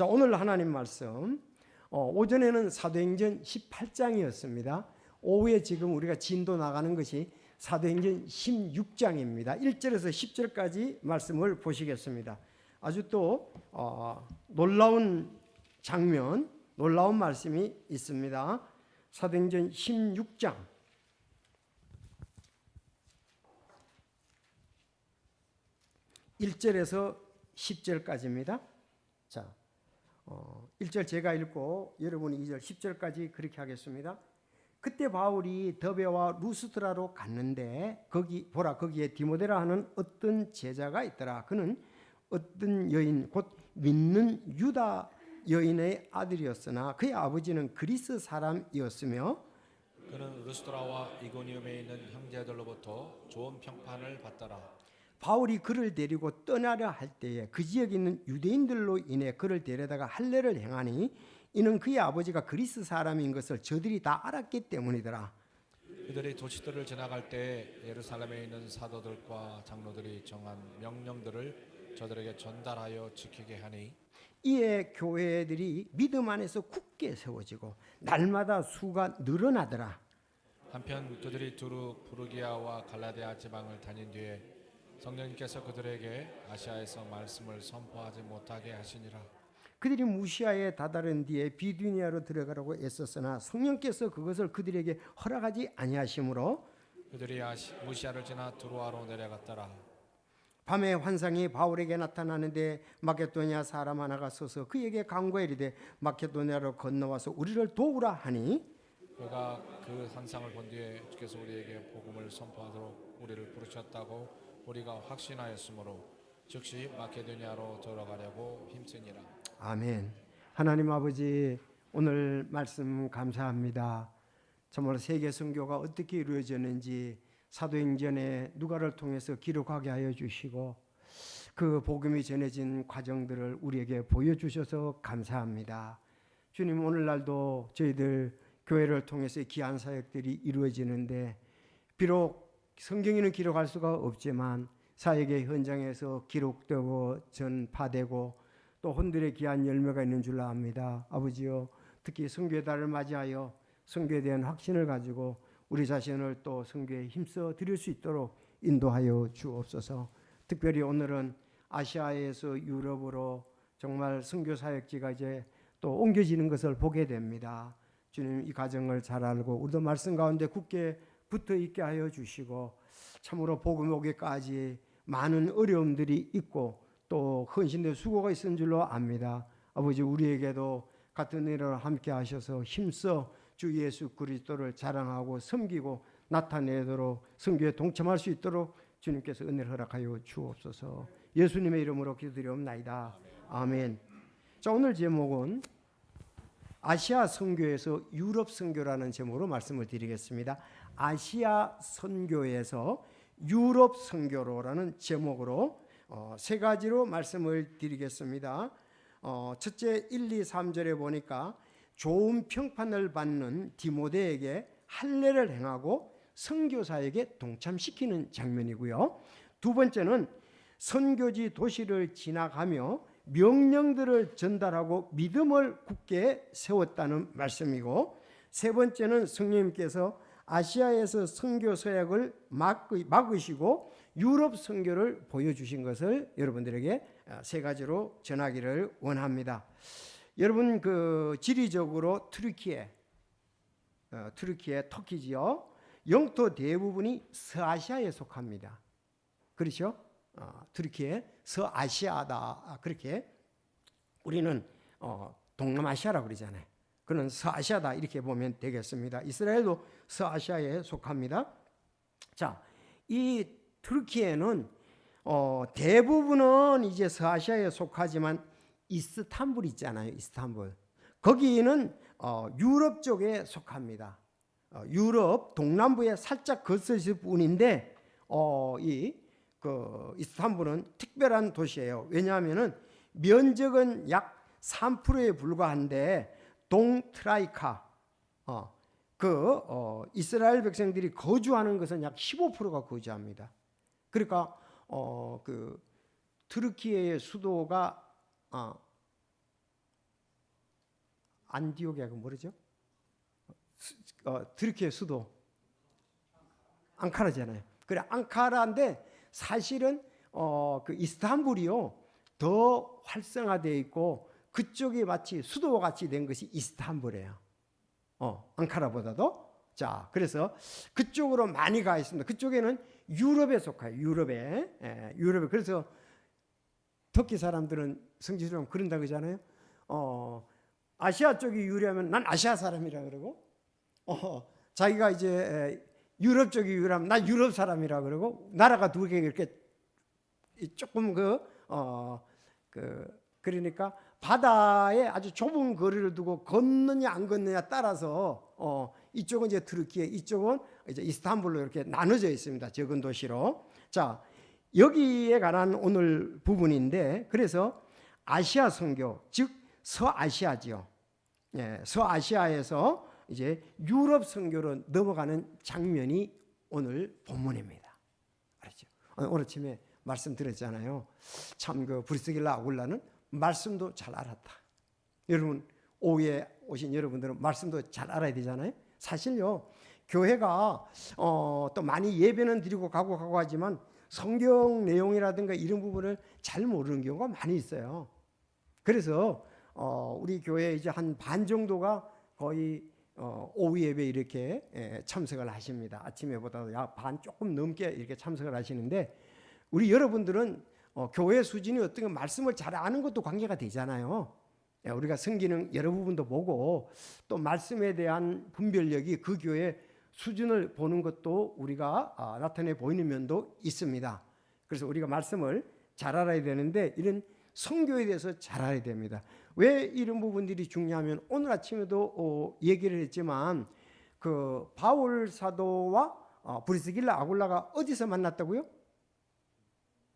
자, 오늘 하나님 말씀 오전에는 사도행전 18장이었습니다. 오후에 지금 우리가 진도 나가는 것이 사도행전 16장입니다. 1절에서 10절까지 말씀을 보시겠습니다. 아주 또 놀라운 장면, 놀라운 말씀이 있습니다. 사도행전 16장 1절에서 10절까지입니다. 자, 1절 제가 읽고 여러분이 2절 10절까지 그렇게 하겠습니다. 그때 바울이 더베와 루스드라로 갔는데 거기에 디모데라 하는 어떤 제자가 있더라. 그는 어떤 여인 곧 믿는 유다 여인의 아들이었으나 그의 아버지는 그리스 사람이었으며 그는 루스드라와 이고니움에 있는 형제들로부터 좋은 평판을 받더라. 바울이 그를 데리고 떠나려 할 때에 그 지역에 있는 유대인들로 인해 그를 데려다가 할례를 행하니 이는 그의 아버지가 그리스 사람인 것을 저들이 다 알았기 때문이더라. 그들이 도시들을 지나갈 때 예루살렘에 있는 사도들과 장로들이 정한 명령들을 저들에게 전달하여 지키게 하니 이에 교회들이 믿음 안에서 굳게 세워지고 날마다 수가 늘어나더라. 한편 그들이 두루 부르기아와 갈라디아 지방을 다닌 뒤에 성령님께서 그들에게 아시아에서 말씀을 선포하지 못하게 하시니라. 그들이 무시아에 다다른 뒤에 비두니아로 들어가라고 애썼으나 성령께서 그것을 그들에게 허락하지 아니하시므로 그들이 무시아를 지나 두로아로 내려갔더라. 밤에 환상이 바울에게 나타나는데 마케도니아 사람 하나가 서서 그에게 간구하여 이르되 마케도니아로 건너와서 우리를 도우라 하니 그가 그 환상을 본 뒤에 주께서 우리에게 복음을 선포하도록 우리를 부르셨다고 우리가 확신하였으므로 즉시 마케도니아로 돌아가려고 힘쓰니라. 아멘. 하나님 아버지, 오늘 말씀 감사합니다. 정말 세계 선교가 어떻게 이루어졌는지 사도행전에 누가를 통해서 기록하게 하여 주시고 그 복음이 전해진 과정들을 우리에게 보여주셔서 감사합니다. 주님, 오늘날도 저희들 교회를 통해서 귀한 사역들이 이루어지는데 비록 성경에는 기록할 수가 없지만 사역의 현장에서 기록되고 전파되고 또 혼들의 귀한 열매가 있는 줄 압니다. 아버지요, 특히 선교의 달을 맞이하여 선교에 대한 확신을 가지고 우리 자신을 또 선교에 힘써 드릴 수 있도록 인도하여 주옵소서. 특별히 오늘은 아시아에서 유럽으로 정말 선교 사역지가 이제 또 옮겨지는 것을 보게 됩니다. 주님, 이 과정을 잘 알고 우리도 말씀 가운데 굳게 붙어 있게 하여 주시고 참으로 복음 오기까지 많은 어려움들이 있고 또 헌신된 수고가 있은 줄로 압니다. 아버지, 우리에게도 같은 일을 함께 하셔서 힘써 주 예수 그리스도를 자랑하고 섬기고 나타내도록 선교에 동참할 수 있도록 주님께서 은혜를 허락하여 주옵소서. 예수님의 이름으로 기도드리옵나이다. 아멘. 자, 오늘 제목은 아시아 선교에서 유럽 선교라는 제목으로 말씀을 드리겠습니다. 아시아 선교에서 유럽 선교로라는 제목으로 세 가지로 말씀을 드리겠습니다. 첫째 1, 2, 3절에 보니까 좋은 평판을 받는 디모데에게 할례를 행하고 선교사에게 동참시키는 장면이고요. 두 번째는 선교지 도시를 지나가며 명령들을 전달하고 믿음을 굳게 세웠다는 말씀이고, 세 번째는 성령님께서 아시아에서 선교 서약을 막으시고 유럽 선교를 보여주신 것을 여러분들에게 세 가지로 전하기를 원합니다. 여러분, 그 지리적으로 터키지요. 영토 대부분이 서아시아에 속합니다. 그렇죠? 터키의 서아시아다. 그렇게 우리는 동남아시아라고 그러잖아요. 그는 서아시아다 이렇게 보면 되겠습니다. 이스라엘도 서아시아에 속합니다. 자, 이 터키에는 대부분은 이제 서아시아에 속하지만 이스탄불 있잖아요. 이스탄불. 거기는 유럽 쪽에 속합니다. 유럽 동남부에 살짝 거슬릴 뿐인데 이스탄불은 특별한 도시예요. 왜냐하면은 면적은 약 3%에 불과한데 동트라이카 이스라엘 백성들이 거주하는 것은 약 15%가 거주합니다. 그러니까 그 트르키예의 수도가 안디옥이 아니고 뭐죠? 트르키의 수도 앙카라잖아요. 그래 앙카라인데 사실은 그 이스탄불이요 더 활성화되어 있고 그쪽이 마치 수도와 같이 된 것이 이스탄불이에요. 앙카라보다도. 자, 그래서 그쪽으로 많이 가 있습니다. 그쪽에는 유럽에 속해요. 유럽에. 그래서 터키 사람들은 성지순례하면 그런다 그러잖아요. 아시아 쪽이 유리하면 난 아시아 사람이라 그러고, 자기가 이제 유럽 쪽이 유리하면 난 유럽 사람이라 그러고, 나라가 두 개 이렇게 조금 그러니까 바다에 아주 좁은 거리를 두고 걷느냐 안 걷느냐 따라서 이쪽은 이제 트르키에, 이쪽은 이제 이스탄불로 이렇게 나눠져 있습니다. 적은 도시로. 자, 여기에 관한 오늘 부분인데, 그래서 아시아 선교, 즉 서아시아지요. 예, 서아시아에서 이제 유럽 선교로 넘어가는 장면이 오늘 본문입니다. 알았죠? 오늘 아침에 말씀드렸잖아요. 참 그 브리스길라 아굴라는 말씀도 잘 알았다. 여러분 오후에 오신 여러분들은 말씀도 잘 알아야 되잖아요. 사실요 교회가 또 많이 예배는 드리고 가고 하지만 성경 내용이라든가 이런 부분을 잘 모르는 경우가 많이 있어요. 그래서 우리 교회 이제 한 반 정도가 거의 오후 예배 이렇게 참석을 하십니다. 아침 예보다도 약 반 조금 넘게 이렇게 참석을 하시는데, 우리 여러분들은 교회 수준이 어떤 게 말씀을 잘 아는 것도 관계가 되잖아요. 우리가 성기는 여러 부분도 보고 또 말씀에 대한 분별력이 그 교회 수준을 보는 것도 우리가 나타내 보이는 면도 있습니다. 그래서 우리가 말씀을 잘 알아야 되는데 이런 성교에 대해서 잘 알아야 됩니다. 왜 이런 부분들이 중요하면 오늘 아침에도 얘기를 했지만 그 바울 사도와 브리스길라 아굴라가 어디서 만났다고요?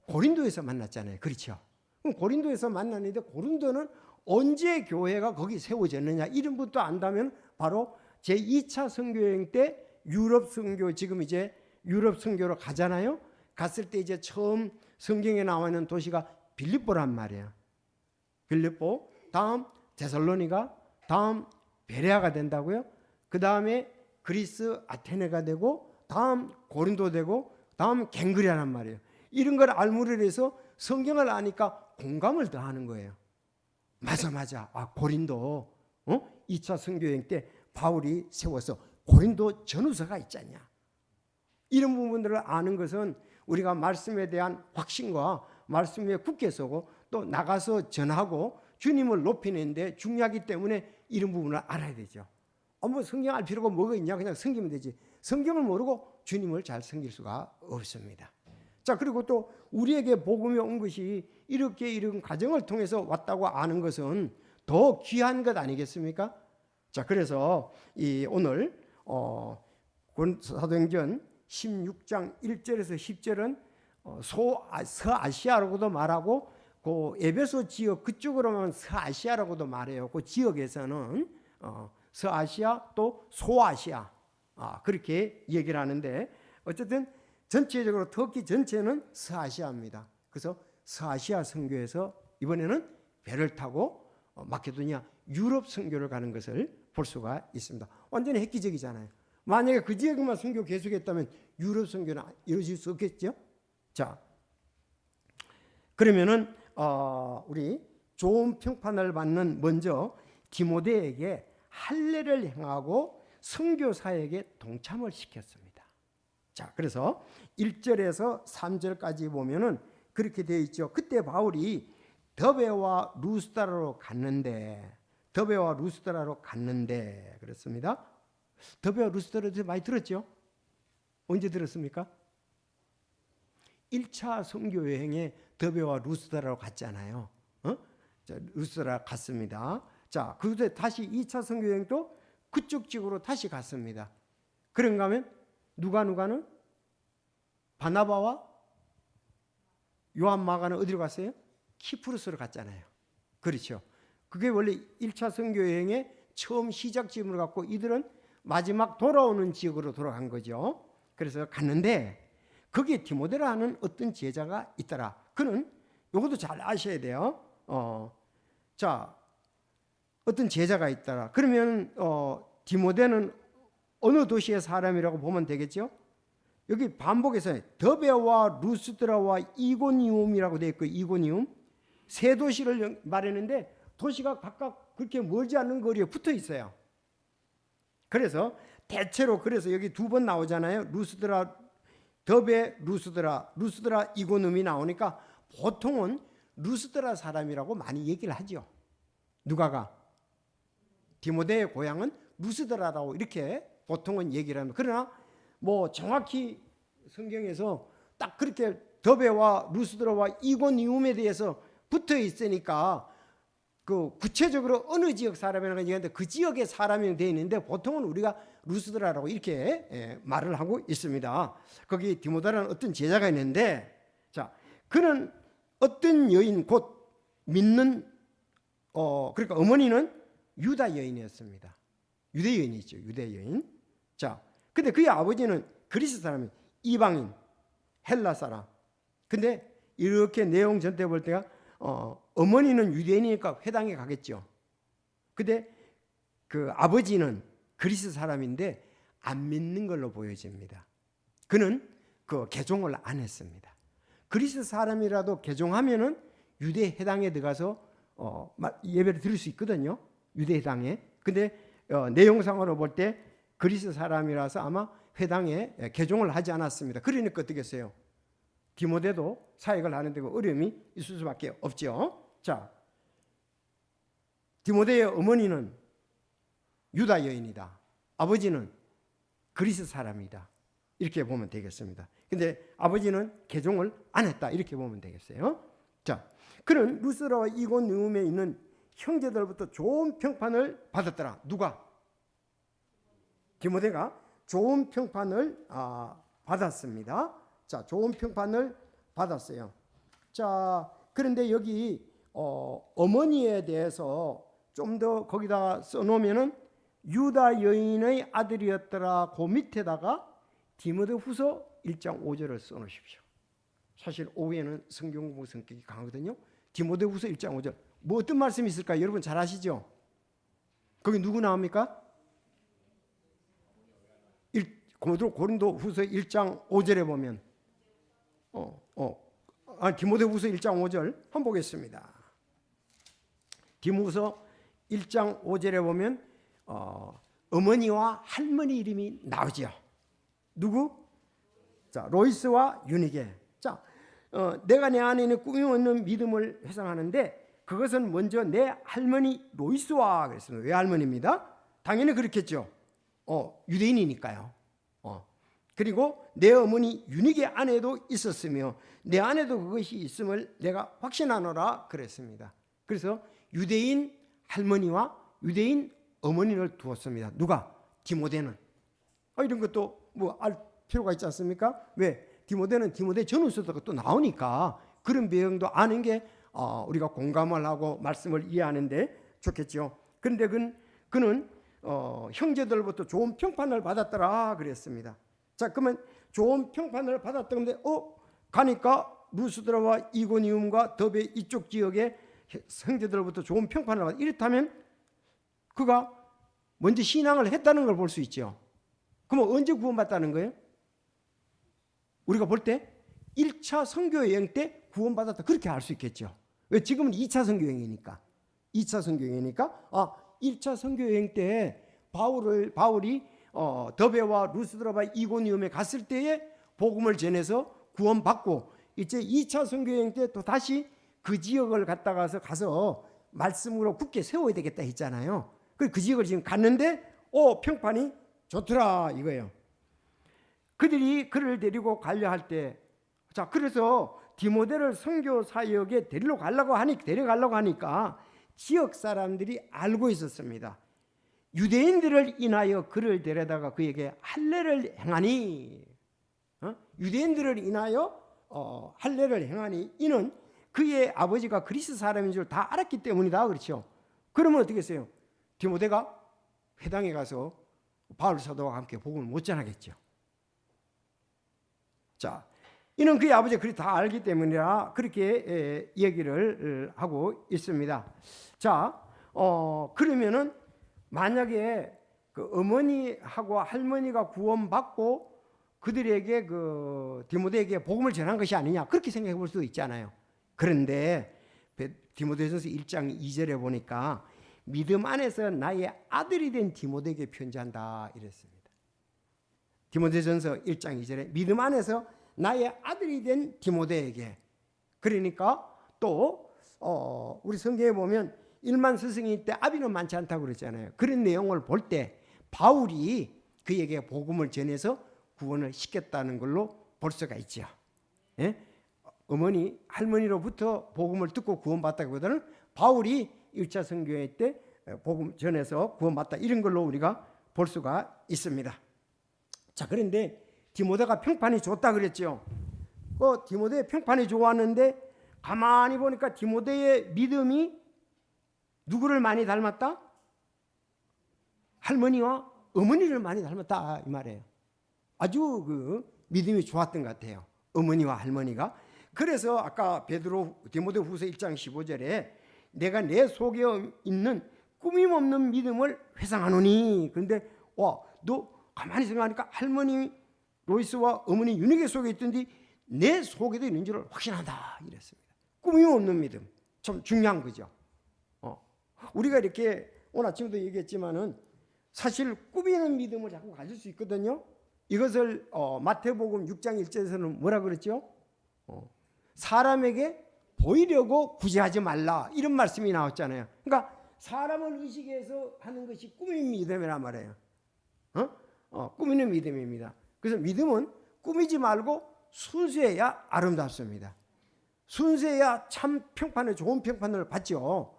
고린도에서 만났잖아요. 그렇죠? 그럼 고린도에서 만났는데 고린도는 언제 교회가 거기 세워졌느냐 이런 것도 안다면 바로 제2차 선교여행 때 유럽 선교, 지금 이제 유럽 선교로 가잖아요. 갔을 때 이제 처음 성경에 나와 있는 도시가 빌립보란 말이에요. 빌립보, 다음 데살로니가, 다음 베레아가 된다고요. 그 다음에 그리스 아테네가 되고, 다음 고린도 되고, 다음 갱그리아란 말이에요. 이런 걸 알무리를 해서 성경을 아니까 공감을 더하는 거예요. 맞아. 고린도 2차 선교여행 때 바울이 세워서 고린도 전후서가 있잖냐. 이런 부분들을 아는 것은 우리가 말씀에 대한 확신과 말씀에 굳게 서고 또 나가서 전하고 주님을 높이는 데 중요하기 때문에 이런 부분을 알아야 되죠. 뭐 성경 알 필요가 뭐가 있냐, 그냥 섬기면 되지. 성경을 모르고 주님을 잘 섬길 수가 없습니다. 자, 그리고 또 우리에게 복음이 온 것이 이렇게 이런 과정을 통해서 왔다고 아는 것은 더 귀한 것 아니겠습니까? 자, 그래서 오늘 사도행전 16장 1절에서 10절은 서아시아라고도 말하고 그 에베소 지역 그쪽으로는 서아시아라고도 말해요. 그 지역에서는 서아시아 또 소아시아 그렇게 얘기를 하는데, 어쨌든 전체적으로 터키 전체는 서아시아입니다. 그래서 서아시아 선교에서 이번에는 배를 타고 마케도니아 유럽 선교를 가는 것을 볼 수가 있습니다. 완전히 획기적이잖아요. 만약에 그 지역만 선교 계속했다면 유럽 선교는 이루어질 수 없겠죠. 자, 그러면은 우리 좋은 평판을 받는 먼저 디모데에게 할례를 행하고 선교 사역에 동참을 시켰습니다. 자, 그래서 1절에서 3절까지 보면은 그렇게 되어 있죠. 그때 바울이 더베와 루스드라로 갔는데 그렇습니다. 더베와 루스드라에서 많이 들었죠? 언제 들었습니까? 1차 선교 여행에 더베와 루스드라로 갔잖아요. 루스드라 갔습니다. 자, 그때 다시 2차 선교 여행도 그쪽 지역으로 다시 갔습니다. 그런가 하면 누가는 바나바와 요한 마가는 어디로 갔어요? 키프루스로 갔잖아요. 그렇죠. 그게 원래 1차 선교 여행의 처음 시작 지점을 갖고 이들은 마지막 돌아오는 지역으로 돌아간 거죠. 그래서 갔는데 거기에 디모데라는 어떤 제자가 있더라. 그는 이것도 잘 아셔야 돼요. 자, 어떤 제자가 있더라. 그러면 디모데는 어느 도시의 사람이라고 보면 되겠죠? 여기 반복해서 더베와 루스드라와 이고니움이라고 되어 있고, 이고니움 세 도시를 말했는데 도시가 각각 그렇게 멀지 않는 거리에 붙어 있어요. 그래서 대체로 그래서 여기 두 번 나오잖아요. 루스드라, 더베, 루스드라 이고니움이 나오니까 보통은 루스드라 사람이라고 많이 얘기를 하죠. 누가가 디모데의 고향은 루스드라라고 이렇게 보통은 얘기를 합니다. 그러나 뭐 정확히 성경에서 딱 그렇게 더베와 루스드라와 이고니움에 대해서 붙어 있으니까 그 구체적으로 어느 지역 사람이라는 건 얘기하는데 그 지역의 사람이 되어 있는데 보통은 우리가 루스드라라고 이렇게 말을 하고 있습니다. 거기 디모데라는 어떤 제자가 있는데, 자, 그는 어떤 여인 곧 믿는 그러니까 어머니는 유다 여인이었습니다. 유대 여인이죠. 유대 여인. 자, 근데 그의 아버지는 그리스 사람이 이방인 헬라 사람. 근데 이렇게 내용 전체 볼 때가 어머니는 유대인이니까 회당에 가겠죠. 근데 그 아버지는 그리스 사람인데 안 믿는 걸로 보여집니다. 그는 그 개종을 안 했습니다. 그리스 사람이라도 개종하면은 유대 회당에 들어가서 예배를 드릴 수 있거든요. 유대 회당에. 근데 내용상으로 볼 때 그리스 사람이라서 아마 회당에 개종을 하지 않았습니다. 그러니까 어떻게 했어요? 디모데도 사역을 하는데 어려움이 있을 수밖에 없죠. 자, 디모데의 어머니는 유다 여인이다. 아버지는 그리스 사람이다. 이렇게 보면 되겠습니다. 근데 아버지는 개종을 안 했다. 이렇게 보면 되겠어요. 자, 그는 루스드라와 이고니움에 있는 형제들부터 좋은 평판을 받았더라. 누가? 디모데가 좋은 평판을 받았습니다. 자, 좋은 평판을 받았어요. 자, 그런데 여기 어머니에 대해서 좀 더 거기다가 써놓으면은 유다 여인의 아들이었더라. 그 밑에다가 디모데후서 1장 5절을 써놓으십시오. 사실 오후에는 성경 공부 성격이 강하거든요. 디모데후서 1장 5절. 뭐 어떤 말씀이 있을까요? 여러분 잘 아시죠? 거기 누구 나옵니까? 고린도후서 1장 5절에 보면 디모데후서 1장 5절 한번 보겠습니다. 디모데후서 1장 5절에 보면 어머니와 할머니 이름이 나오죠. 누구? 자, 로이스와 유니게. 자, 내가 내 안에 있는 꿈이 없는 믿음을 회상하는데 그것은 먼저 내 할머니 로이스와 그랬습니다. 외할머니입니다. 당연히 그렇겠죠. 유대인이니까요. 그리고 내 어머니 유니게 안에도 있었으며 내 안에도 그것이 있음을 내가 확신하노라 그랬습니다. 그래서 유대인 할머니와 유대인 어머니를 두었습니다. 누가? 디모데는. 이런 것도 뭐 알 필요가 있지 않습니까? 왜? 디모데는 디모데 전후서가 또 나오니까 그런 배경도 아는 게 우리가 공감을 하고 말씀을 이해하는데 좋겠죠. 그런데 그는 형제들부터 좋은 평판을 받았더라 그랬습니다. 자, 그러면 좋은 평판을 받았던데 가니까 루스드라와 이고니움과 더베 이쪽 지역의 형제들부터 좋은 평판을 받았다. 이렇다면 그가 먼저 신앙을 했다는 걸 볼 수 있죠. 그럼 언제 구원받았다는 거예요? 우리가 볼 때 1차 선교여행 때 구원받았다 그렇게 알 수 있겠죠. 왜? 지금은 2차 선교여행이니까. 2차 선교여행이니까 1차 선교여행 때 바울이 더베와 루스드라와 이고니움에 갔을 때에 복음을 전해서 구원받고 이제 2차 선교여행 때 또 다시 그 지역을 가서 말씀으로 굳게 세워야 되겠다 했잖아요. 그 지역을 지금 갔는데 평판이 좋더라 이거예요. 그들이 그를 데리고 가려 할 때, 자, 그래서 디모데를 선교 사역에 데려가려고 하니까 지역 사람들이 알고 있었습니다. 유대인들을 인하여 그를 데려다가 그에게 할례를 행하니, 유대인들을 인하여 할례를 행하니 이는 그의 아버지가 그리스 사람인 줄 다 알았기 때문이다. 그렇죠? 그러면 어떻게 했어요? 디모데가 회당에 가서 바울 사도와 함께 복음을 못 전하겠죠. 자, 이는 그의 아버지가 그리 다 알기 때문이라 그렇게 얘기를 하고 있습니다. 자, 그러면은 만약에 그 어머니하고 할머니가 구원받고 그들에게 그 디모데에게 복음을 전한 것이 아니냐 그렇게 생각해 볼 수도 있잖아요. 그런데 디모데전서 1장 2절에 보니까 믿음 안에서 나의 아들이 된 디모데에게 편지한다 이랬습니다. 디모데전서 1장 2절에 믿음 안에서 나의 아들이 된 디모데에게. 그러니까 또 우리 성경에 보면 1만 스승이 때 아비는 많지 않다고 그랬잖아요. 그런 내용을 볼 때 바울이 그에게 복음을 전해서 구원을 시켰다는 걸로 볼 수가 있죠. 예? 어머니, 할머니로부터 복음을 듣고 구원받다기보다는 바울이 1차 선교회 때 복음 전해서 구원받다 이런 걸로 우리가 볼 수가 있습니다. 자, 그런데 디모데가 평판이 좋다 그랬죠. 디모데의 평판이 좋았는데 가만히 보니까 디모데의 믿음이 누구를 많이 닮았다? 할머니와 어머니를 많이 닮았다 이 말이에요. 아주 그 믿음이 좋았던 것 같아요. 어머니와 할머니가. 그래서 아까 디모데후서 1장 15절에 내가 내 속에 있는 꾸밈없는 믿음을 회상하노니. 그런데 너 가만히 생각하니까 할머니 로이스와 어머니 윤희계 속에 있던데 내 속에도 있는 줄 확신한다 이랬습니다. 꾸밈없는 믿음 참 중요한 거죠. 우리가 이렇게 오늘 아침도 얘기했지만은 사실 꾸미는 믿음을 자꾸 가질 수 있거든요. 이것을 마태복음 6장 1절에서는 뭐라 그랬죠? 사람에게 보이려고 구제하지 말라 이런 말씀이 나왔잖아요. 그러니까 사람을 의식해서 하는 것이 꾸민 믿음이란 말이에요. 꾸미는 믿음입니다. 그래서 믿음은 꾸미지 말고 순수해야 아름답습니다. 순수해야 참 평판을 좋은 평판을 받죠.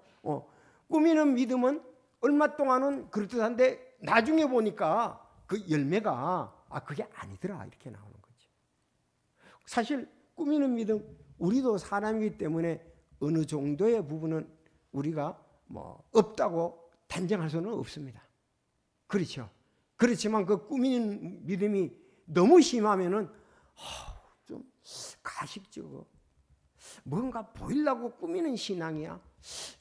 꾸미는 믿음은 얼마 동안은 그럴듯한데 나중에 보니까 그 열매가 그게 아니더라 이렇게 나오는 거죠. 사실 꾸미는 믿음 우리도 사람이기 때문에 어느 정도의 부분은 우리가 없다고 단정할 수는 없습니다. 그렇죠. 그렇지만 그 꾸미는 믿음이 너무 심하면은 좀 가식적이고 뭔가 보이려고 꾸미는 신앙이야.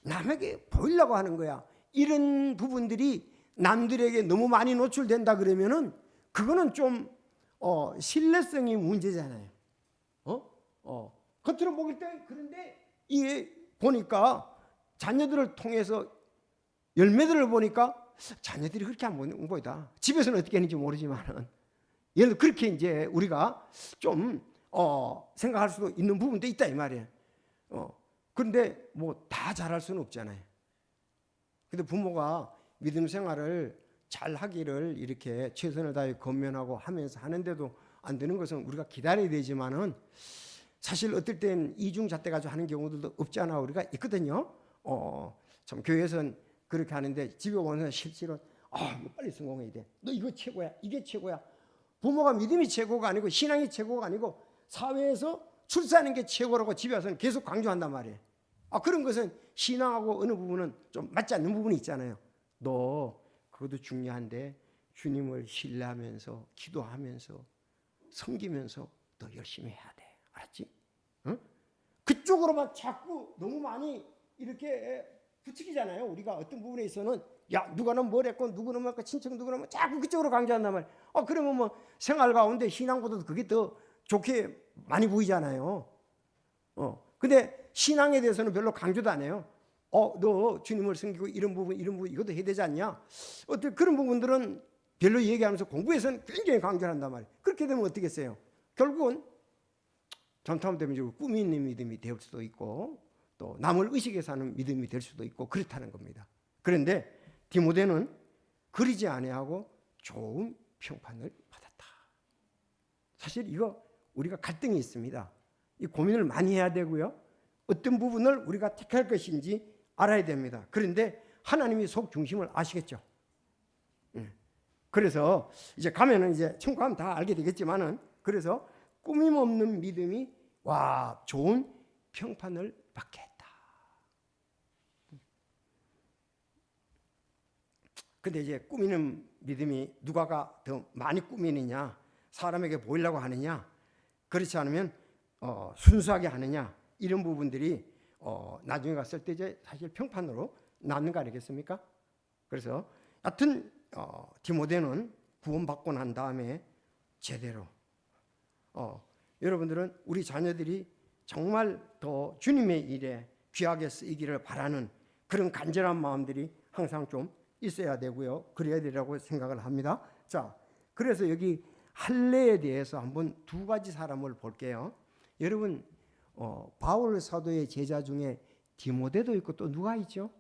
남에게 보이려고 하는 거야. 이런 부분들이 남들에게 너무 많이 노출된다 그러면은 그거는 좀 신뢰성이 문제잖아요. 겉으로 보길 때 그런데 이게 보니까 자녀들을 통해서 열매들을 보니까 자녀들이 그렇게 안 보이다. 집에서는 어떻게 하는지 모르지만은 예를 들어 그렇게 이제 우리가 좀 생각할 수도 있는 부분도 있다 이 말이에요. 그런데 뭐 다 잘할 수는 없잖아요. 근데 부모가 믿음 생활을 잘 하기를 이렇게 최선을 다해 권면하고 하면서 하는데도 안 되는 것은 우리가 기다려야 되지만은 사실 어떨 땐 이중잣대 가지고 하는 경우들도 없지 않아 우리가 있거든요. 참 교회에서는 그렇게 하는데 집에 오면 실제로 너 빨리 성공해야 돼. 너 이거 최고야. 이게 최고야. 부모가 믿음이 최고가 아니고 신앙이 최고가 아니고 사회에서 출세하는 게 최고라고 집에 와서는 계속 강조한단 말이에요. 그런 것은 신앙하고 어느 부분은 좀 맞지 않는 부분이 있잖아요. 너 그것도 중요한데 주님을 신뢰하면서 기도하면서 섬기면서 더 열심히 해야 돼. 알았지? 응? 그쪽으로만 자꾸 너무 많이 이렇게 부추기잖아요. 우리가 어떤 부분에 있어서는 누가는 뭘 했고 누구는 뭐 친척 누구는 뭐 자꾸 그쪽으로 강조한단 말이에요. 그러면 뭐 생활 가운데 신앙보다도 그게 더 좋게 많이 보이잖아요. 근데 신앙에 대해서는 별로 강조도 안 해요. 너 주님을 섬기고 이런 부분 이것도 해야 되지 않냐? 어떤 그런 부분들은 별로 얘기하면서 공부에서는 굉장히 강조를 한단 말이에요. 그렇게 되면 어떻겠어요? 결국은 잘못하면 꿈이 있는 믿음이 될 수도 있고 또 남을 의식해서 하는 믿음이 될 수도 있고 그렇다는 겁니다. 그런데 디모데는 그러지 아니하고 좋은 평판을 받았다. 사실 이거 우리가 갈등이 있습니다. 이 고민을 많이 해야 되고요. 어떤 부분을 우리가 택할 것인지 알아야 됩니다. 그런데 하나님이 속 중심을 아시겠죠. 그래서 이제 가면은 이제 천국 가면 다 알게 되겠지만은 그래서 꾸밈 없는 믿음이 좋은 평판을 받게 했다. 근데 이제 꾸미는 믿음이 누가가 더 많이 꾸미느냐, 사람에게 보이려고 하느냐, 그렇지 않으면 순수하게 하느냐 이런 부분들이 나중에 갔을 때 이제 사실 평판으로 낳는 거 아니겠습니까? 그래서 하여튼 디모데는 구원받고 난 다음에 제대로 여러분들은 우리 자녀들이 정말 더 주님의 일에 귀하게 쓰이기를 바라는 그런 간절한 마음들이 항상 좀 있어야 되고요. 그래야 되라고 생각을 합니다. 자, 그래서 여기 할례에 대해서 한번 두 가지 사람을 볼게요. 여러분 바울 사도의 제자 중에 디모데도 있고 또 누가 있죠?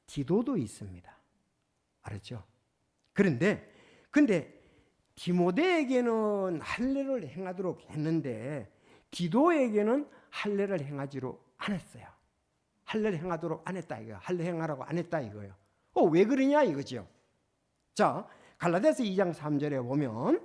디도도 있습니다. 알았죠? 근데 디모데에게는 할례를 행하도록 했는데 디도에게는 할례를 행하지로 않았어요. 할례를 행하도록 안 했다 이거예요. 할례 행하라고 안 했다 이거예요. 왜 그러냐 이거죠. 자, 갈라디아서 2장 3절에 보면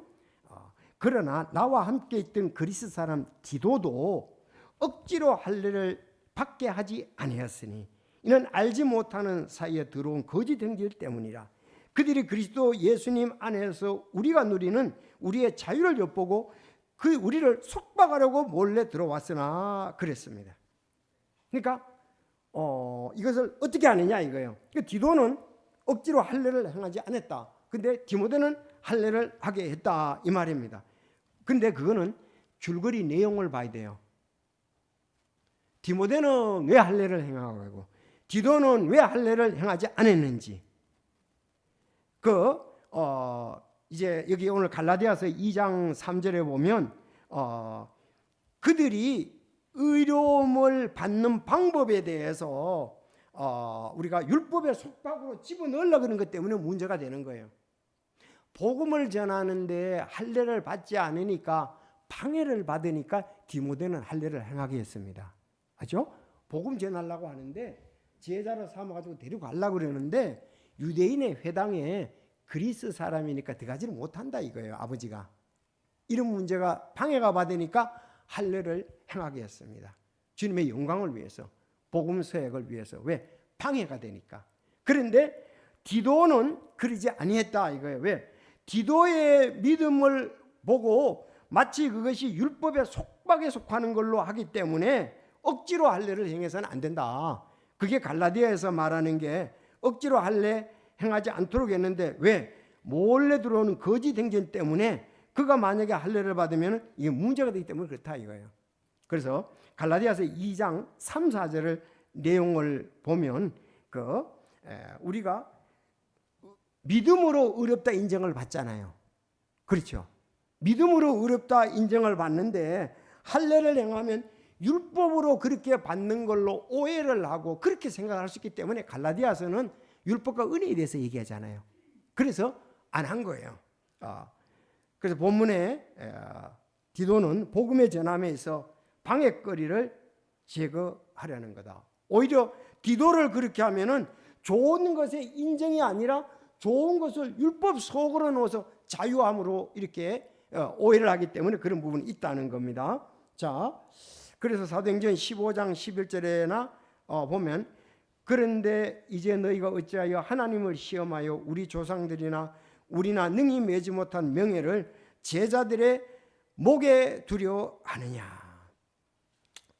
그러나 나와 함께 있던 그리스 사람 디도도 억지로 할례를 받게 하지 아니하였으니 이는 알지 못하는 사이에 들어온 거짓 행실 때문이라. 그들이 그리스도 예수님 안에서 우리가 누리는 우리의 자유를 엿보고 그 우리를 속박하려고 몰래 들어왔으나 그랬습니다. 그러니까 이것을 어떻게 하느냐 이거예요. 그러니까 디도는 억지로 할례를 행하지 않았다. 근데 디모데는 할례를 하게 했다 이 말입니다. 근데 그거는 줄거리 내용을 봐야 돼요. 디모데는 왜 할례를 행하고 디도는 왜 할례를 행하지 않았는지. 이제 여기 오늘 갈라디아서 2장 3절에 보면 그들이 의로움을 받는 방법에 대해서 우리가 율법의 속박으로 집어넣으려고 하는 것 때문에 문제가 되는 거예요. 복음을 전하는데 할례를 받지 않으니까 방해를 받으니까 디모데는 할례를 행하게 했습니다. 아죠? 복음 전하려고 하는데 제자로 삼아가지고 데리고 가려고 그러는데 유대인의 회당에 그리스 사람이니까 들어가지를 못한다 이거예요. 아버지가 이런 문제가 방해가 받으니까 할례를 행하게 했습니다. 주님의 영광을 위해서, 복음 서약을 위해서. 왜? 방해가 되니까. 그런데 디도는 그러지 아니했다 이거예요. 왜? 디도의 믿음을 보고 마치 그것이 율법의 속박에 속하는 걸로 하기 때문에 억지로 할례를 행해서는 안 된다. 그게 갈라디아에서 말하는 게 억지로 할례 행하지 않도록 했는데 왜? 몰래 들어오는 거짓 행전 때문에 그가 만약에 할례를 받으면 이게 문제가 되기 때문에 그렇다 이거예요. 그래서 갈라디아서 2장 3, 4절을 내용을 보면 우리가 믿음으로 의롭다 인정을 받잖아요. 그렇죠? 믿음으로 의롭다 인정을 받는데 할례를 행하면 율법으로 그렇게 받는 걸로 오해를 하고 그렇게 생각할 수 있기 때문에 갈라디아서는 율법과 은혜에 대해서 얘기하잖아요. 그래서 안 한 거예요. 그래서 본문에 디도는 복음의 전함에 있어 방해거리를 제거하려는 거다. 오히려 디도를 그렇게 하면은 좋은 것의 인정이 아니라 좋은 것을 율법 속으로 넣어서 자유함으로 이렇게 오해를 하기 때문에 그런 부분이 있다는 겁니다. 자, 그래서 사도행전 15장 11절에나 보면 그런데 이제 너희가 어찌하여 하나님을 시험하여 우리 조상들이나 우리나 능히 매지 못한 명예를 제자들의 목에 두려 하느냐.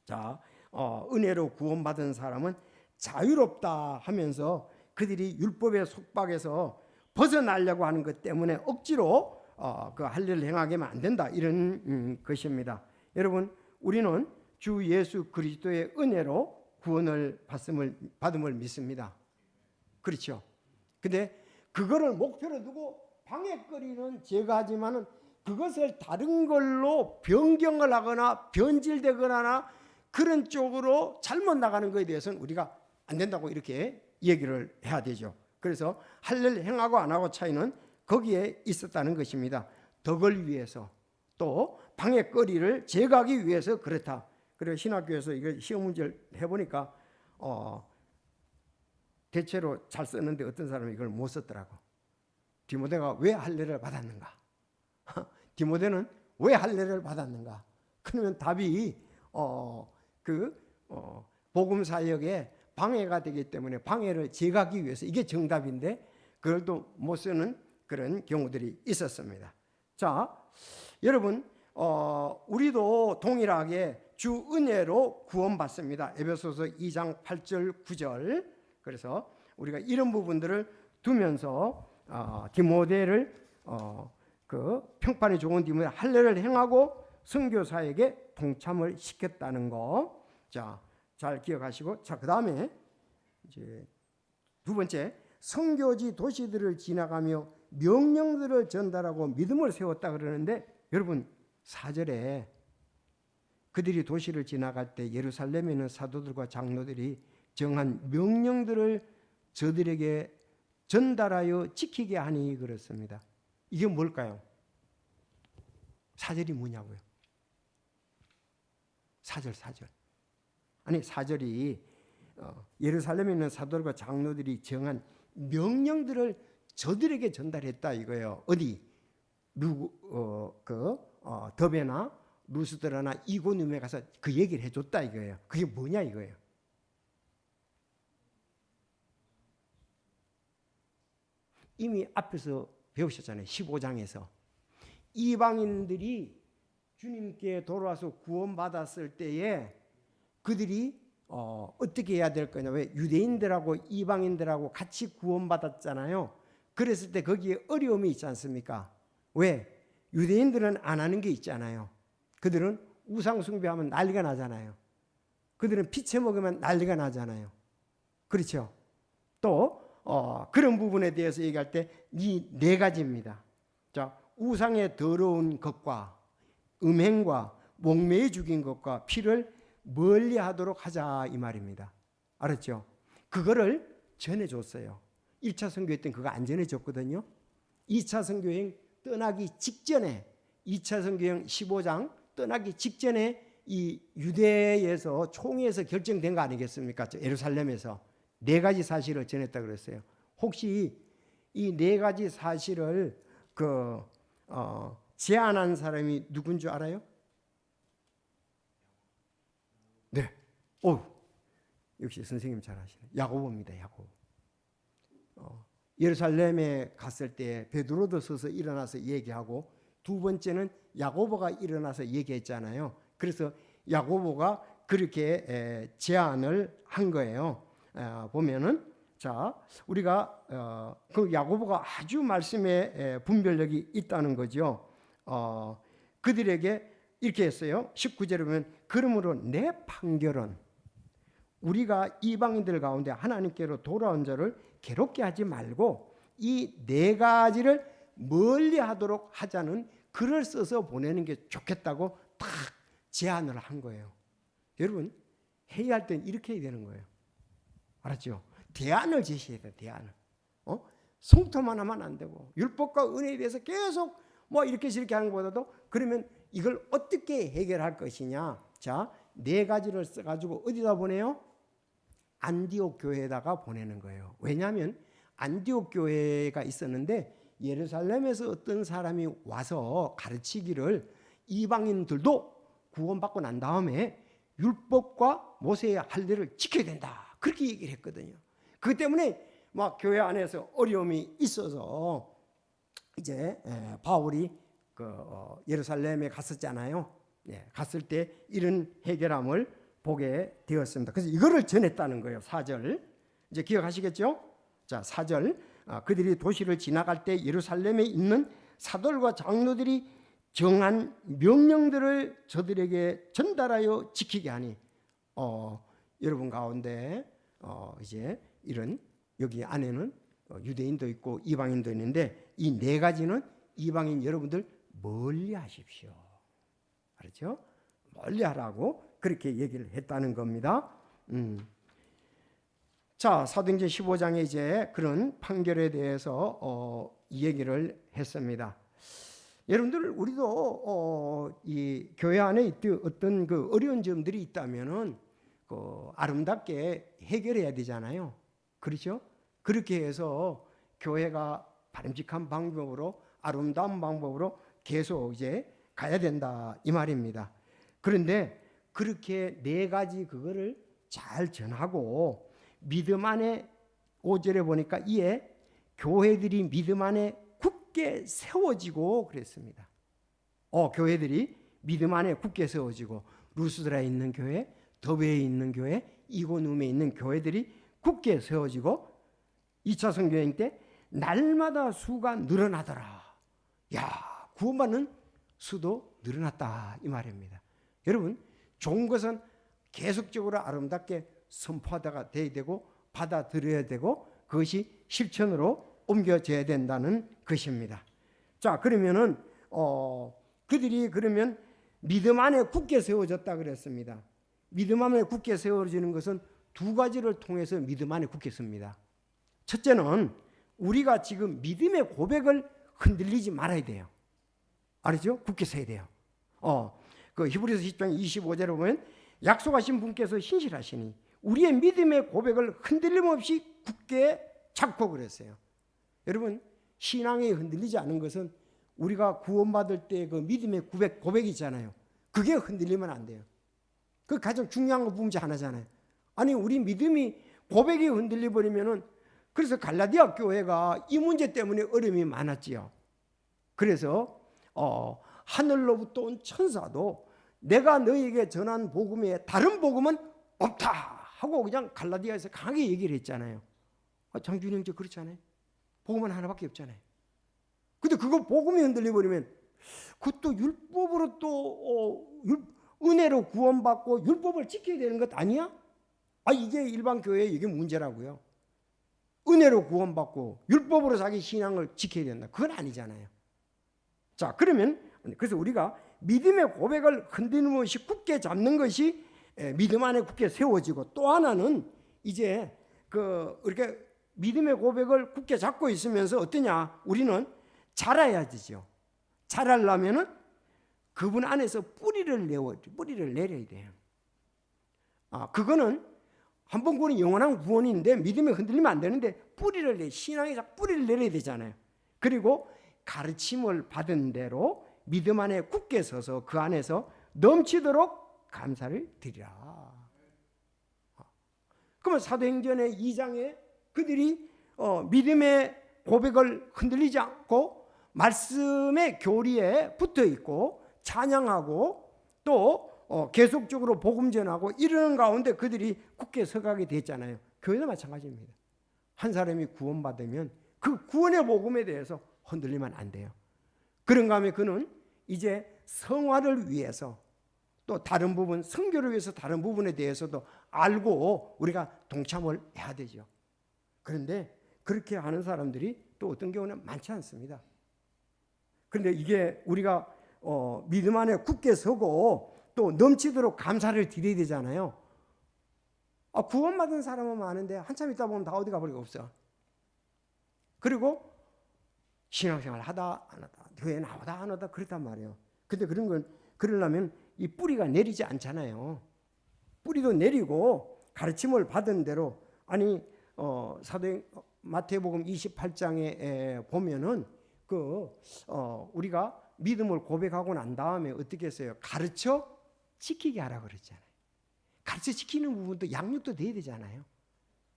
자, 은혜로 구원받은 사람은 자유롭다 하면서 그들이 율법의 속박에서 벗어나려고 하는 것 때문에 억지로 그 할례를 행하게만 안 된다 이런 것입니다. 여러분, 우리는 주 예수 그리스도의 은혜로 구원을 받음을 믿습니다. 그렇죠? 근데 그거를 목표로 두고 방해거리는 제거하지만은 그것을 다른 걸로 변경을 하거나 변질되거나 그런 쪽으로 잘못 나가는 것에 대해서는 우리가 안 된다고 이렇게 얘기를 해야 되죠. 그래서 할례를 행하고 안 하고 차이는 거기에 있었다는 것입니다. 덕을 위해서 또 방해거리를 제거하기 위해서 그렇다. 그리고 신학교에서 이거 시험 문제를 해보니까 대체로 잘 썼는데 어떤 사람이 이걸 못 썼더라고. 디모데가 왜 할례를 받았는가? 디모데는 왜 할례를 받았는가? 그러면 답이 복음 사역에 방해가 되기 때문에 방해를 제거하기 위해서 이게 정답인데 그걸 또 못 쓰는 그런 경우들이 있었습니다. 자, 여러분 우리도 동일하게 주 은혜로 구원받습니다. 에베소서 2장 8절 9절 그래서 우리가 이런 부분들을 두면서 디모데를 그 평판이 좋은 디모데 할례를 행하고 선교사에게 동참을 시켰다는 거. 자, 잘 기억하시고, 자, 그다음에 이제 두 번째, 선교지 도시들을 지나가며 명령들을 전달하고 믿음을 세웠다 그러는데, 여러분 4절에 그들이 도시를 지나갈 때 예루살렘에 있는 사도들과 장로들이 정한 명령들을 저들에게 전달하여 지키게 하니 그렇습니다. 이게 뭘까요? 4절이 뭐냐고요? 4절. 아니 4절이 예루살렘에 있는 사도들과 장로들이 정한 명령들을 저들에게 전달했다 이거예요. 어디? 더베나 루스드라나 이고늄에 가서 그 얘기를 해줬다 이거예요. 그게 뭐냐 이거예요. 이미 앞에서 배우셨잖아요. 15장에서 이방인들이 주님께 돌아와서 구원받았을 때에 그들이 어떻게 해야 될 거냐. 왜? 유대인들하고 이방인들하고 같이 구원받았잖아요. 그랬을 때 거기에 어려움이 있지 않습니까? 왜? 유대인들은 안 하는 게 있잖아요. 그들은 우상 숭배하면 난리가 나잖아요. 그들은 피채 먹으면 난리가 나잖아요. 그렇죠? 또 그런 부분에 대해서 얘기할 때 이 네 가지입니다. 자, 우상의 더러운 것과 음행과 목매에 죽인 것과 피를 멀리하도록 하자 이 말입니다. 알았죠? 그거를 전해줬어요. 1차 선교회 때는 그거 안 전해줬거든요. 2차 선교행 떠나기 직전에 2차 선교행 15장 떠나기 직전에 이 유대에서 총회에서 결정된 거 아니겠습니까? 예루살렘에서 네 가지 사실을 전했다 그랬어요. 혹시 이 네 가지 사실을 제안한 사람이 누군 줄 알아요? 네. 오, 역시 선생님 잘 아시네. 야고보입니다. 야고보. 예루살렘에 갔을 때 베드로도 서서 일어나서 얘기하고 두 번째는 야고보가 일어나서 얘기했잖아요. 그래서 야고보가 그렇게 제안을 한 거예요. 보면은 자, 우리가 그 야고보가 아주 말씀에 분별력이 있다는 거죠. 그들에게 이렇게 했어요. 19절에 보면 그러므로 내 판결은 우리가 이방인들 가운데 하나님께로 돌아온 자를 괴롭게 하지 말고 이 네 가지를 멀리하도록 하자는 글을 써서 보내는 게 좋겠다고 딱 제안을 한 거예요. 여러분 회의할 땐 이렇게 해야 되는 거예요. 알았죠? 대안을 제시해야 돼. 대안을. 성토만 하면 안 되고 율법과 은혜에 대해서 계속 뭐 이렇게 저렇게 하는 것보다도 그러면 이걸 어떻게 해결할 것이냐. 자, 네 가지를 써가지고 어디다 보내요? 안디옥 교회에다가 보내는 거예요. 왜냐하면 안디옥 교회가 있었는데 예루살렘에서 어떤 사람이 와서 가르치기를 이방인들도 구원받고 난 다음에 율법과 모세의 할례를 지켜야 된다. 그렇게 얘기를 했거든요. 그것 때문에 막 교회 안에서 어려움이 있어서 이제 바울이 예루살렘에 갔었잖아요. 갔을 때 이런 해결함을 보게 되었습니다. 그래서 이거를 전했다는 거예요. 4절. 이제 기억하시겠죠? 자, 4절. 그들이 도시를 지나갈 때 예루살렘에 있는 사도들과 장로들이 정한 명령들을 저들에게 전달하여 지키게 하니 여러분 가운데 이제 이런 여기 안에는 유대인도 있고 이방인도 있는데 이 네 가지는 이방인 여러분들 멀리 하십시오. 알았죠? 멀리 하라고 그렇게 얘기를 했다는 겁니다. 자, 사도행전 15장에 이제 그런 판결에 대해서 이 얘기를 했습니다. 여러분들 우리도 이 교회 안에 어떤 그 어려운 점들이 있다면은 아름답게 해결해야 되잖아요. 그렇죠? 그렇게 해서 교회가 바람직한 방법으로 아름다운 방법으로 계속 이제 가야 된다 이 말입니다. 그런데 그렇게 네 가지 그거를 잘 전하고 믿음 안에 5절에 보니까 이에 교회들이 믿음 안에 굳게 세워지고 그랬습니다. 교회들이 믿음 안에 굳게 세워지고 루스드라에 있는 교회, 더베에 있는 교회, 이고눔에 있는 교회들이 굳게 세워지고 2차 선교여행 때 날마다 수가 늘어나더라. 야, 구원받는 수도 늘어났다 이 말입니다. 여러분, 좋은 것은 계속적으로 아름답게 선포하다가 돼야 되고 받아들여야 되고 그것이 실천으로 옮겨져야 된다는 것입니다. 자, 그러면은 그들이 그러면 믿음 안에 굳게 세워졌다 그랬습니다. 믿음 안에 굳게 세워지는 것은 두 가지를 통해서 믿음 안에 굳게 섭니다. 첫째는 우리가 지금 믿음의 고백을 흔들리지 말아야 돼요. 알았죠? 굳게 서야 돼요. 그 히브리서 10장 25절에 보면 약속하신 분께서 신실하시니 우리의 믿음의 고백을 흔들림 없이 굳게 잡고 그랬어요. 여러분, 신앙이 흔들리지 않은 것은 우리가 구원받을 때 그 믿음의 고백이 있잖아요. 그게 흔들리면 안 돼요. 그 가장 중요한 거 부분 중 하나잖아요. 아니, 우리 믿음이 고백이 흔들려 버리면은, 그래서 갈라디아 교회가 이 문제 때문에 어려움이 많았지요. 그래서 하늘로부터 온 천사도 내가 너에게 전한 복음에 다른 복음은 없다 하고 그냥 갈라디아에서 강하게 얘기를 했잖아요. 장준영 저 그렇잖아요. 복음은 하나밖에 없잖아요. 근데 그거 복음이 흔들려 버리면 그것도 율법으로 또 은혜로 구원받고 율법을 지켜야 되는 것 아니야? 이게 일반 교회의 이게 문제라고요. 은혜로 구원받고 율법으로 자기 신앙을 지켜야 된다. 그건 아니잖아요. 자, 그러면 그래서 우리가 믿음의 고백을 흔드는 것이 굳게 잡는 것이 믿음 안에 굳게 세워지고, 또 하나는 이제 이렇게 믿음의 고백을 굳게 잡고 있으면서 어떠냐? 우리는 자라야 되죠. 자라려면은 그분 안에서 뿌리를 내려야 돼요. 그거는 한 번 구원이 영원한 구원인데 믿음에 흔들리면 안 되는데 신앙에 뿌리를 내려야 되잖아요. 그리고 가르침을 받은 대로 믿음 안에 굳게 서서 그 안에서 넘치도록 감사를 드리라. 그러면 사도행전의 2장에 그들이 믿음의 고백을 흔들리지 않고 말씀의 교리에 붙어 있고 찬양하고 또 계속적으로 복음 전하고 이러는 가운데 그들이 굳게 서가게 됐잖아요. 교회도 마찬가지입니다. 한 사람이 구원받으면 그 구원의 복음에 대해서 흔들리면 안 돼요. 그런가 하면 그는 이제 성화를 위해서 또 다른 부분, 선교를 위해서 다른 부분에 대해서도 알고 우리가 동참을 해야 되죠. 그런데 그렇게 하는 사람들이 또 어떤 경우는 많지 않습니다. 그런데 이게 우리가 믿음 안에 굳게 서고 또 넘치도록 감사를 드려야 되잖아요. 구원받은 사람은 많은데 한참 있다 보면 다 어디 가버리고 없어. 그리고 신앙생활 하다 안 하다, 교회 나오다 안 하다 그렇단 말이에요. 근데 그런 건 그러려면 이 뿌리가 내리지 않잖아요. 뿌리도 내리고 가르침을 받은 대로 마태복음 28장에 보면은 우리가 믿음을 고백하고 난 다음에 어떻게 했어요? 가르쳐 지키게 하라고 그랬잖아요. 가르쳐 지키는 부분도 양육도 돼야 되잖아요.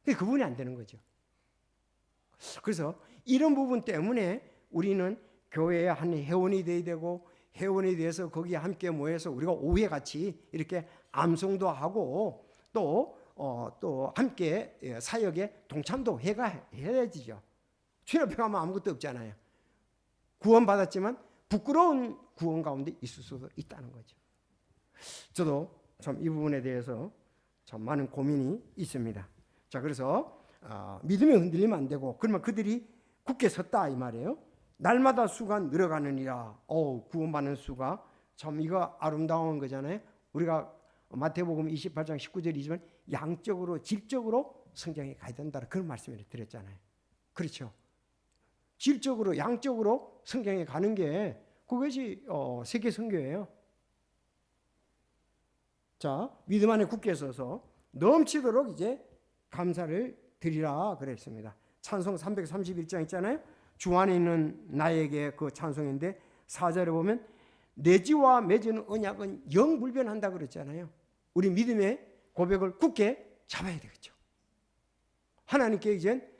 근데 그분이 안 되는 거죠. 그래서 이런 부분 때문에 우리는 교회의 한 회원이 돼야 되고, 회원에 대해서 거기에 함께 모여서 우리가 오후에 같이 이렇게 암송도 하고 또 함께 사역에 동참도 해야지죠. 주님 앞에 가면 아무것도 없잖아요. 구원받았지만 부끄러운 구원 가운데 있을 수도 있다는 거죠. 저도 참 이 부분에 대해서 참 많은 고민이 있습니다. 자, 그래서 믿음에 흔들리면 안 되고, 그러면 그들이 굳게 섰다 이 말이에요. 날마다 수가 늘어가느니라. 구원받는 수가 참 이거 아름다운 거잖아요. 우리가 마태복음 28장 19절이지만 양적으로 질적으로 성장해 가야 된다 그런 말씀을 드렸잖아요. 그렇죠. 질적으로 양적으로 성장해 가는 게 그것이 세계 선교예요. 자, 믿음 안에 굳게 서서 넘치도록 이제 감사를 드리라 그랬습니다. 찬송 331장 있잖아요. 주 안에 있는 나에게 그 찬송인데 4절에 보면 내지와 맺은 언약은 영불변한다 그랬잖아요. 우리 믿음의 고백을 굳게 잡아야 되겠죠. 하나님께 이제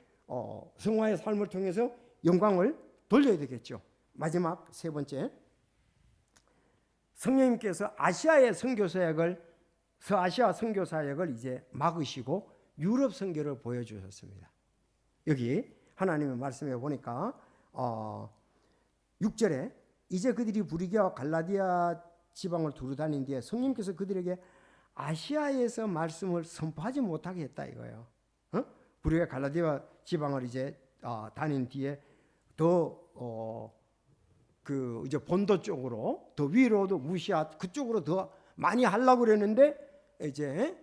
성화의 삶을 통해서 영광을 돌려야 되겠죠. 마지막 세 번째, 성령님께서 서아시아 선교사역을 이제 막으시고 유럽 선교를 보여주셨습니다. 여기 하나님의 말씀에 보니까 6절에 이제 그들이 부리게와 갈라디아 지방을 두루 다닌 뒤에 성령께서 그들에게 아시아에서 말씀을 선포하지 못하게 했다 이거예요. 부리게 갈라디아 지방을 이제 다닌 뒤에 더 그 이제 본도 쪽으로 더 위로도 무시하 그쪽으로 더 많이 하려고 그랬는데 이제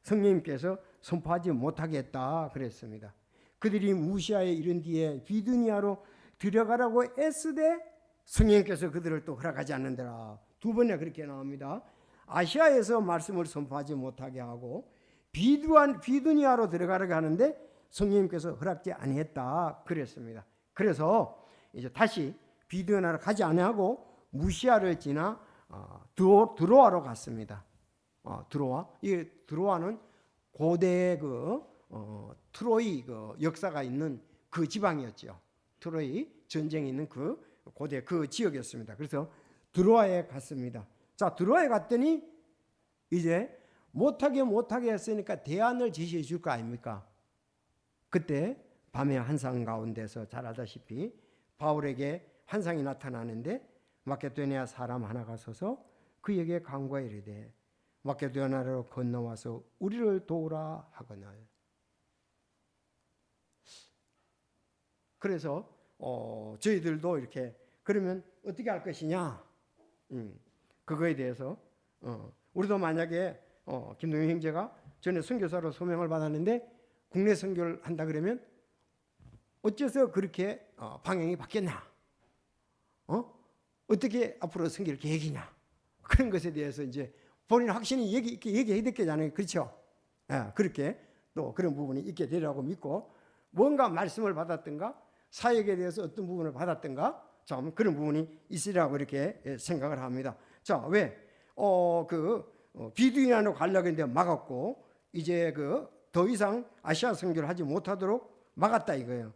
성령님께서 선포하지 못하게 했다 그랬습니다. 그들이 무시아에 이른 뒤에 비두니아로 들어가라고 애쓰되 성령께서 그들을 또 허락하지 않는다라. 두 번에 그렇게 나옵니다. 아시아에서 말씀을 선포하지 못하게 하고 비두니아로 들어가라고 하는데 성령님께서 허락지 아니했다 그랬습니다. 그래서 이제 다시 비두니아로 가지 아니하고 무시아를 지나 드로아로 갔습니다. 드로아. 이 드로아는 고대 트로이 역사가 있는 그 지방이었죠. 트로이 전쟁이 있는 그 고대 그 지역이었습니다. 그래서 드로아에 갔습니다. 자, 드로아에 갔더니 이제 못하게 했으니까 대안을 제시해 줄 거 아닙니까? 그때 밤의 환상 가운데서 잘 알다시피 바울에게 환상이 나타나는데 마케도니아 사람 하나가 서서 그에게 간구하여 이르되 마케도니아로 건너와서 우리를 도우라 하거늘. 그래서 저희들도 이렇게 그러면 어떻게 할 것이냐? 그거에 대해서 우리도 만약에 김동현 형제가 전에 선교사로 소명을 받았는데 국내 선교를 한다 그러면 어째서 그렇게 방향이 바뀌었나? 어떻게 앞으로 선교를 계획이냐? 그런 것에 대해서 이제 본인 확신이 얘기해야 되겠잖아요. 그렇죠? 그렇게 또 그런 부분이 있게 되리라고 믿고 뭔가 말씀을 받았던가 사역에 대해서 어떤 부분을 받았던가 참 그런 부분이 있으리라고 이렇게 생각을 합니다. 자, 왜? 비두니아로 가려고 했는데 막았고 이제 더 이상 아시아 선교를 하지 못하도록 막았다 이거예요.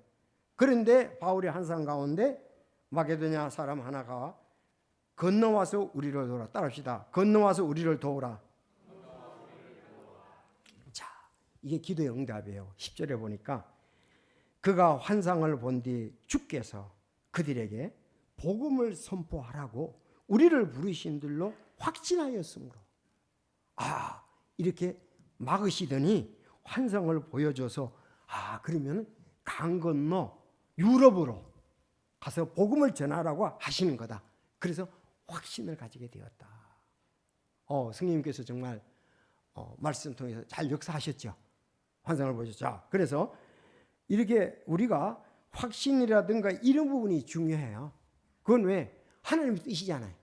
그런데 바울의 환상 가운데 마게도냐 사람 하나가 건너와서 우리를 도우라. 따라합시다. 건너와서 우리를 도우라. 자, 이게 기도의 응답이에요. 10절에 보니까 그가 환상을 본 뒤 주께서 그들에게 복음을 선포하라고 우리를 부르신 들로 확신하였으므로 이렇게 막으시더니 환상을 보여줘서 그러면 강 건너 유럽으로 가서 복음을 전하라고 하시는 거다. 그래서 확신을 가지게 되었다. 성령님께서 정말 말씀 통해서 잘 역사하셨죠. 환상을 보셨죠. 그래서 이렇게 우리가 확신이라든가 이런 부분이 중요해요. 그건 왜? 하나님의 뜻이잖아요.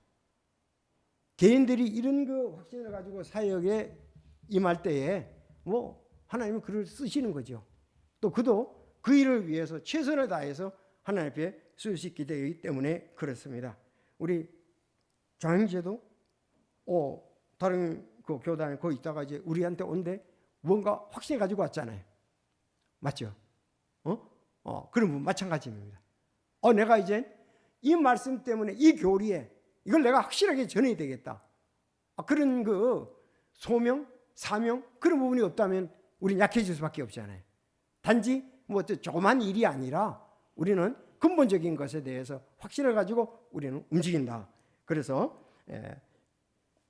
개인들이 이런 확신을 가지고 사역에 임할 때에 하나님은 그를 쓰시는 거죠. 또 그도 그 일을 위해서 최선을 다해서 하나님 앞에 쓸 수 있기 때문에 그렇습니다. 우리 장형제도 다른 교단에 거기 있다가 이제 우리한테 온데 뭔가 확신을 가지고 왔잖아요. 맞죠? 그런 부분 마찬가지입니다. 내가 이제 이 말씀 때문에 이 교리에 이걸 내가 확실하게 전해야 되겠다. 그런 소명, 사명 그런 부분이 없다면 우리는 약해질 수밖에 없잖아요. 단지 조그만 일이 아니라 우리는 근본적인 것에 대해서 확신을 가지고 우리는 움직인다. 그래서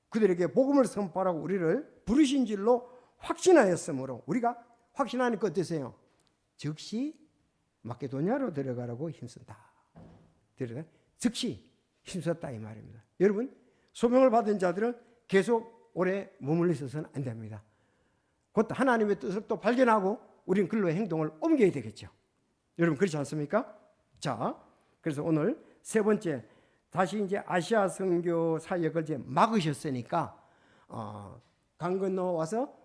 그들에게 복음을 선포하라고 우리를 부르신 줄로 확신하였으므로 우리가 확신하니까 어떠세요? 즉시 마케도니아로 들어가라고 힘쓴다. 즉시 힘썼다 이 말입니다. 여러분 소명을 받은 자들은 계속 오래 머물러 있어서는 안 됩니다. 곧 하나님의 뜻을 또 발견하고 우리는 글로 행동을 옮겨야 되겠죠. 여러분 그렇지 않습니까? 자, 그래서 오늘 세 번째 다시 이제 아시아 선교 사역을 이제 막으셨으니까 강 건너와서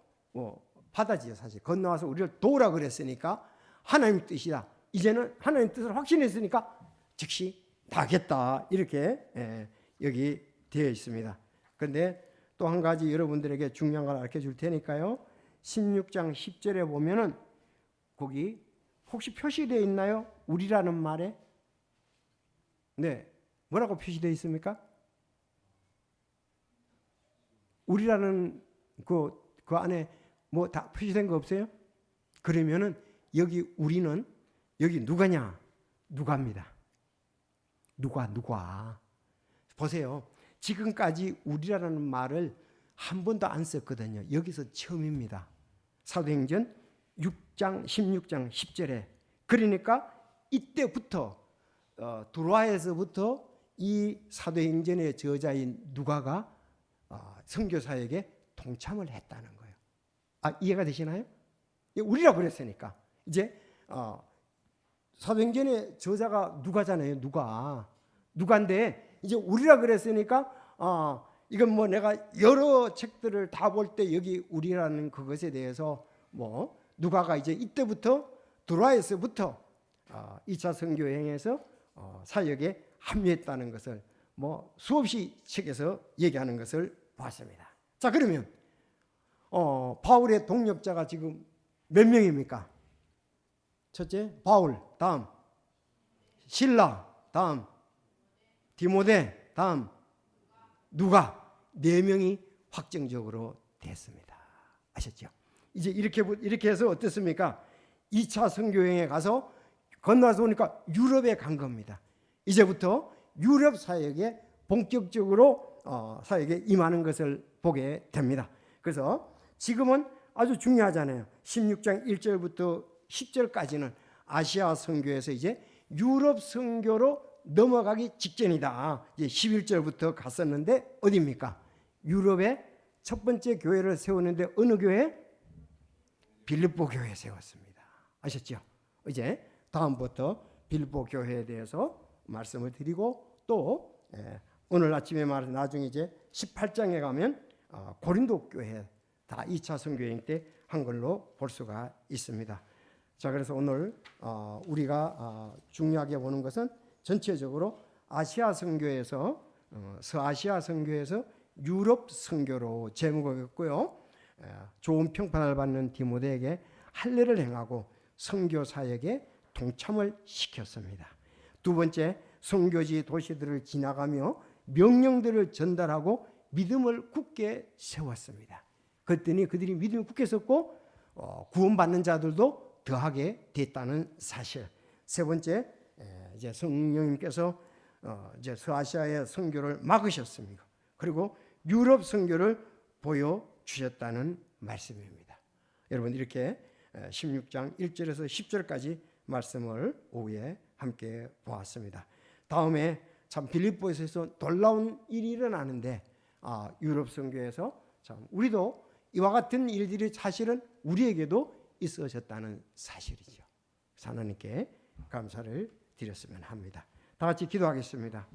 바다지요 사실 건너와서 우리를 도우라 그랬으니까 하나님 뜻이다. 이제는 하나님 뜻을 확신했으니까 즉시 나겠다 이렇게 여기 되어 있습니다. 그런데 또 한 가지 여러분들에게 중요한 걸 알려 줄 테니까요. 16장 10절에 보면은 거기 혹시 표시되어 있나요? 우리라는 말에 네 뭐라고 표시되어 있습니까? 우리라는 그 안에 뭐 다 표시된 거 없어요? 그러면은 여기 우리는 여기 누가냐? 누가입니다. 누가. 보세요. 지금까지 우리라는 말을 한 번도 안 썼거든요. 여기서 처음입니다. 사도행전 6장 16장 10절에 그러니까 이때부터 두로아에서부터 이 사도행전의 저자인 누가가 선교사에게 동참을 했다는 거예요. 이해가 되시나요? 우리라 그랬으니까 이제 사도행전의 저자가 누가잖아요. 누가인데 이제 우리라 그랬으니까 이건 뭐 내가 여러 책들을 다 볼 때 여기 우리라는 그것에 대해서 뭐 누가가 이제 이때부터 두로아에서부터 2차 선교 여행에서 사역에 합류했다는 것을 뭐 수없이 책에서 얘기하는 것을 봤습니다. 자, 그러면 바울의 동역자가 지금 몇 명입니까? 첫째 바울, 다음 실라, 다음 디모데, 다음 누가, 4명이 확정적으로 됐습니다. 아셨죠? 이제 이렇게 해서 어떻습니까? 2차 선교여행에 가서 건너서 오니까 유럽에 간 겁니다. 이제부터 유럽 사역에 본격적으로 사역에 임하는 것을 보게 됩니다. 그래서 지금은 아주 중요하잖아요. 16장 1절부터 10절까지는 아시아 선교에서 이제 유럽 선교로 넘어가기 직전이다. 이제 11절부터 갔었는데 어디입니까? 유럽에 첫 번째 교회를 세웠는데 어느 교회? 빌립보 교회에 세웠습니다. 아셨죠? 이제 다음부터 빌립보 교회에 대해서 말씀을 드리고 또 오늘 아침에 말한 나중에 이제 18장에 가면 고린도 교회 다 2차 선교여행 때 한 걸로 볼 수가 있습니다. 자, 그래서 오늘 우리가 중요하게 보는 것은 전체적으로 아시아 선교에서 서아시아 선교에서 유럽 선교로 제목을 했고요. 좋은 평판을 받는 디모데에게 할례를 행하고 선교 사역에 동참을 시켰습니다. 두 번째, 선교지 도시들을 지나가며 명령들을 전달하고 믿음을 굳게 세웠습니다. 그랬더니 그들이 믿음을 굳게 섰고 구원받는 자들도 더하게 됐다는 사실. 세 번째, 이제 성령님께서 이제 서아시아의 선교를 막으셨습니다. 그리고 유럽 선교를 보여 주셨다는 말씀입니다. 여러분 이렇게 16장 1절에서 10절까지 말씀을 오후에 함께 보았습니다. 다음에 참 빌립보에서 놀라운 일이 일어나는데 유럽 선교에서 참 우리도 이와 같은 일들이 사실은 우리에게도 있어졌다는 사실이죠. 하나님께 감사를 드렸으면 합니다. 다 같이 기도하겠습니다.